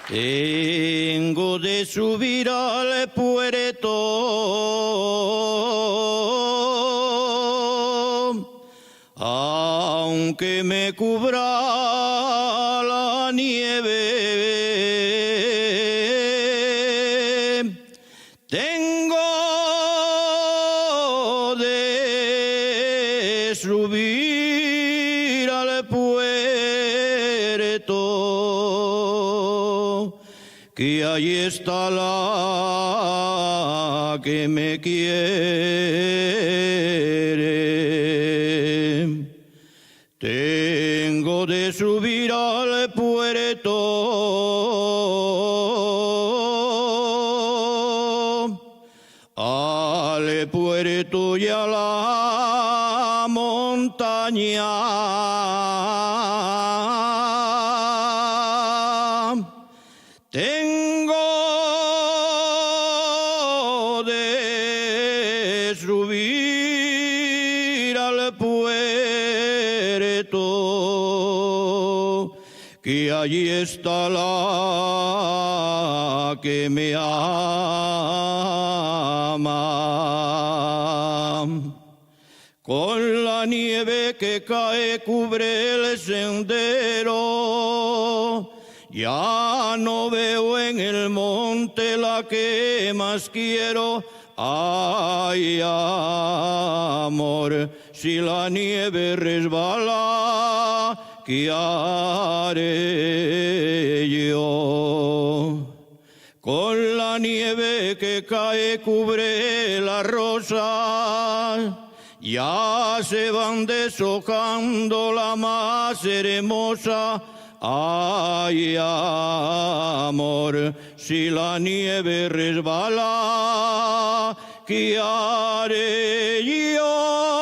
Tengo de subir al puerto, aunque me cubra la nieve. Tengo de subir al puerto, que ahí está la que me quiere. Tengo de subir al puerto y a la montaña. Tengo de subir al puerto, que allí está la que me ama. Con la nieve que cae cubre el sendero, ya no veo en el monte la que más quiero. Ay, amor, si la nieve resbala, ¿qué haré yo? Con la nieve que cae cubre las rosas, ya se van deshojando la más hermosa. Ay, amor, si la nieve resbala, ¿qué haré yo?